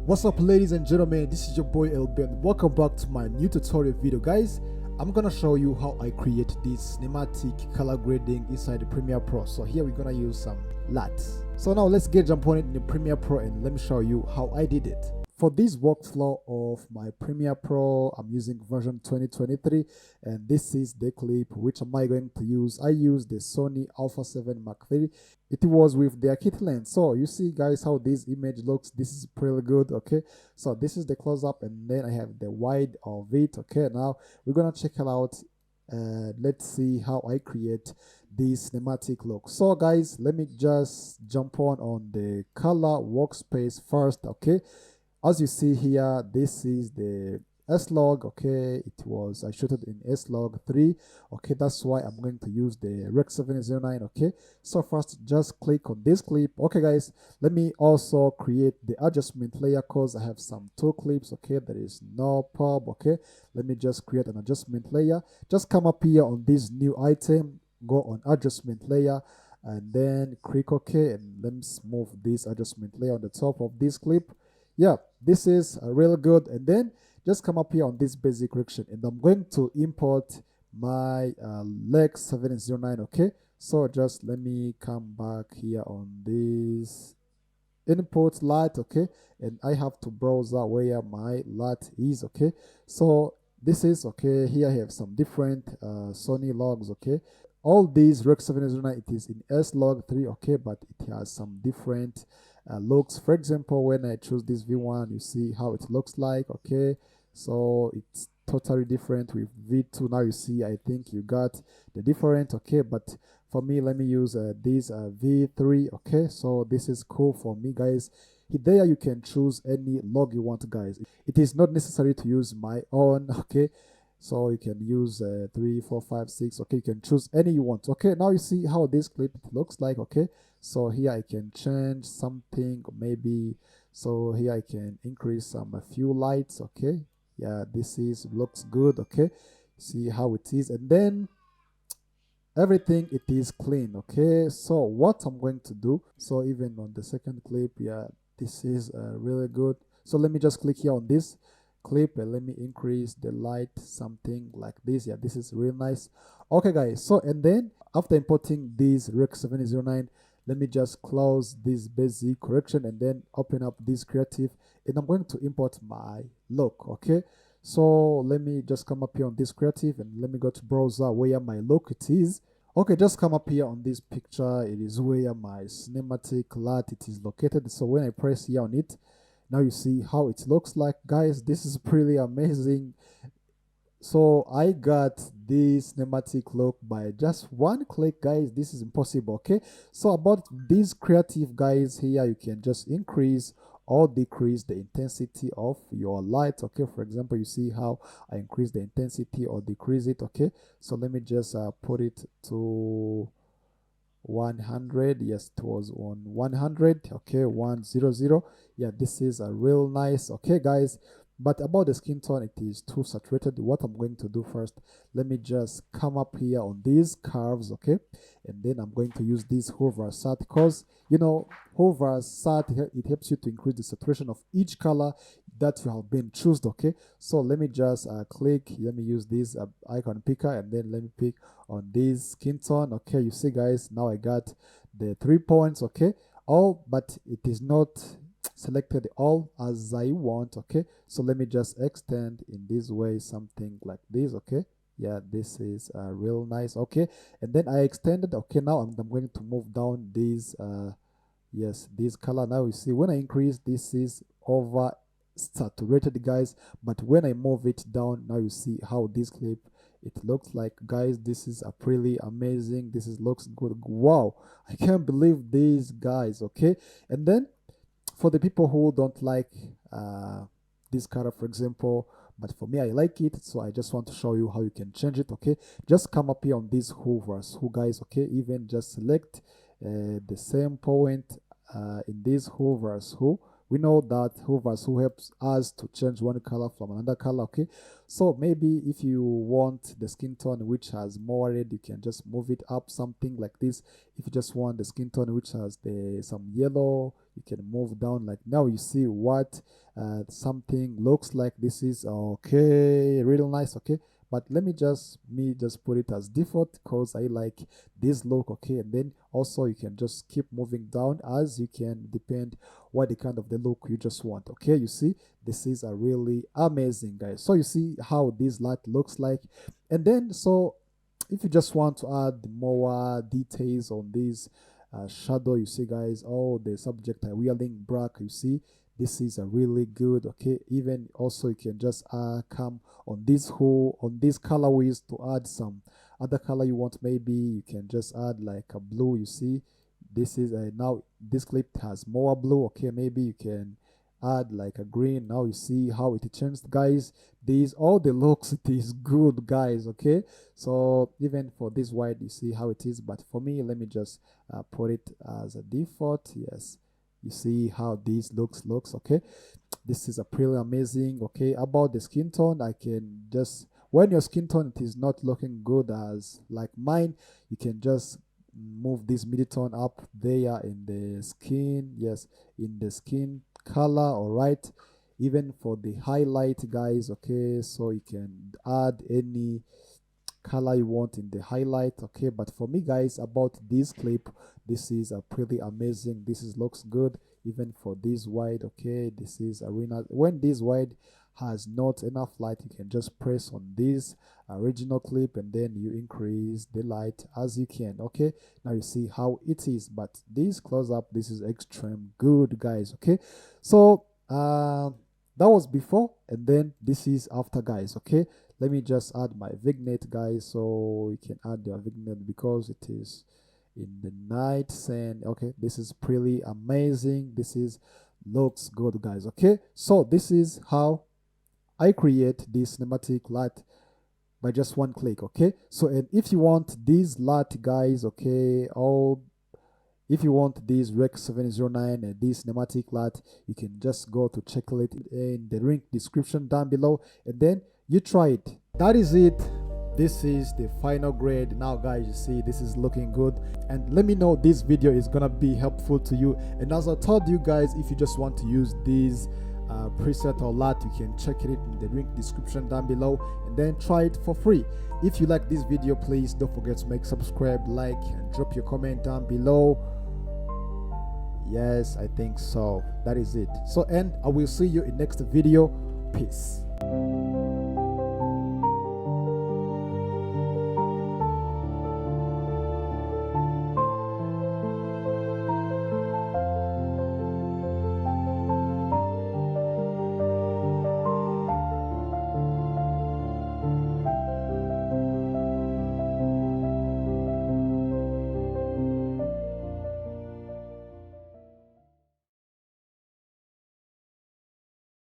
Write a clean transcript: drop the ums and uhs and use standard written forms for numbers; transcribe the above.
What's up, ladies and gentlemen, this is your boy LB. Welcome back to my new tutorial video. Guys, I'm gonna show you how I create this cinematic color grading inside the Premiere Pro. So here we're gonna use some LUTs. So now let's jump on it in the Premiere Pro and let me show you how I did it. For this workflow of my Premiere Pro, I'm using version 2023, and this is the clip. Which am I going to use? I use the Sony Alpha 7 Mark III. It was with the kit lens. So you see, guys, how this image looks. This is pretty good. Okay, so this is the close-up, and then I have the wide of it. Okay, now we're gonna check it out. Let's see how I create this cinematic look. So guys, let me just jump on the color workspace first. Okay, as you see here, this is the S-Log. Okay, I shot it in S-Log 3. Okay, that's why I'm going to use the Rec 709. Okay, so first just click on this clip. Okay guys, let me also create the adjustment layer because I have some two clips. Okay, there is no pub. Okay, let me just create an adjustment layer. Just come up here on this new item, go on adjustment layer, and then click OK, and let's move this adjustment layer on the top of this clip. Yeah, this is real good. And then just come up here on this basic correction, and I'm going to import my Lex 709. Okay, so just let me come back here on this input LUT. Okay, and I have to browse out where my LUT is. Okay, so this is okay. Here I have some different Sony logs. Okay, all these Rec 709, it is in S-Log 3. Okay, but it has some different looks. For example, when I choose this V1, you see how it looks like. Okay, so it's totally different with V2. Now you see, I think you got the different. Okay, but for me, let me use this V3. Okay, so this is cool for me, guys. There you can choose any log you want, guys. It is not necessary to use my own. Okay, so you can use 3, 4, 5, 6. Okay, you can choose any you want. Okay, now you see how this clip looks like. Okay, so here I can change something, maybe. So here I can increase a few lights. Okay, yeah, this is looks good. Okay, see how it is, and then everything, it is clean. Okay, so what I'm going to do, so even on the second clip, yeah, this is really good. So let me just click here on this clip and let me increase the light, something like this. Yeah, this is real nice. Okay guys, so and then after importing this Rec 709, let me just close this basic correction and then open up this creative, and I'm going to import my look. Okay, so let me just come up here on this creative and let me go to browser where my look it is. Okay, just come up here on this picture. It is where my cinematic LUT it is located. So when I press here on it, now you see how it looks like, guys. This is pretty amazing. So I got this cinematic look by just one click, guys. This is impossible. Okay, so about this creative, guys, here you can just increase or decrease the intensity of your light. Okay, for example, you see how I increase the intensity or decrease it. Okay, so let me just put it to 100. Yes, it was on 100. Okay, 100. Yeah, this is a real nice. Okay guys, but about the skin tone, it is too saturated. What I'm going to do first, let me just come up here on these curves. Okay, and then I'm going to use this hover sat, because you know hover sat, it helps you to increase the saturation of each color that you have been chosen. Okay, so let me just click, let me use this icon picker, and then let me pick on this skin tone. Okay, you see guys, now I got the 3 points. Okay, all, but it is not selected all as I want. Okay, so let me just extend in this way, something like this. Okay, yeah, this is real nice. Okay, and then I extended. Okay, now I'm going to move down this yes, this color. Now you see when I increase, this is over saturated, guys, but when I move it down, now you see how this clip it looks like, guys. This is a pretty amazing. This is looks good. Wow, I can't believe these, guys. Okay, and then for the people who don't like this color, for example, but for me I like it, so I just want to show you how you can change it. Okay, just come up here on this who, guys. Okay, even just select the same point in this who. We know that who helps us to change one color from another color. Okay, so maybe if you want the skin tone which has more red, you can just move it up, something like this. If you just want the skin tone which has some yellow, You can move down. Like now you see what something looks like. This is okay, really nice. Okay, but let me just put it as default because I like this look. Okay, and then also you can just keep moving down as you can, depend what the kind of the look you just want. Okay, you see this is a really amazing, guys. So you see how this LUT looks like. And then so if you just want to add more details on this shadow, you see, guys, oh, the subject are wearing black, you see, this is a really good. Okay, even also you can just come on this whole on these colorways to add some other color you want. Maybe you can just add like a blue. You see, this is now this clip has more blue. Okay, maybe you can add like a green. Now you see how it changed, guys. These all the looks, it is good, guys. Okay, so even for this white, you see how it is, but for me, let me just put it as a default. Yes, you see how these looks. Okay, this is a pretty amazing. Okay, about the skin tone, I can just, when your skin tone it is not looking good as like mine, you can just move this mid-tone up there in the skin. Yes, in the skin color. All right, even for the highlight, guys. Okay, so you can add any color you want in the highlight. Okay, but for me, guys, about this clip, this is a pretty amazing. This is looks good even for this white. Okay, this is arena. When this white has not enough light, you can just press on this original clip and then you increase the light as you can. Okay, now you see how it is, but this close up, this is extreme good, guys. Okay, so that was before and then this is after, guys. Okay, let me just add my vignette, guys, so you can add your vignette because it is in the night scene. Okay, this is pretty amazing. This is looks good, guys. Okay, so this is how I create this cinematic LUT by just one click. Okay, so and if you want this LUT, guys, okay, all if you want this Rec 709 and this cinematic LUT, you can just go to check it in the link description down below and then you try it. That is it. This is the final grade. Now, guys, you see this is looking good, and let me know this video is gonna be helpful to you. And as I told you guys, if you just want to use this preset or LUT, you can check it in the link description down below and then try it for free. If you like this video, please don't forget to make subscribe, like, and drop your comment down below. Yes, I think so. That is it. So, and I will see you in next video. Peace.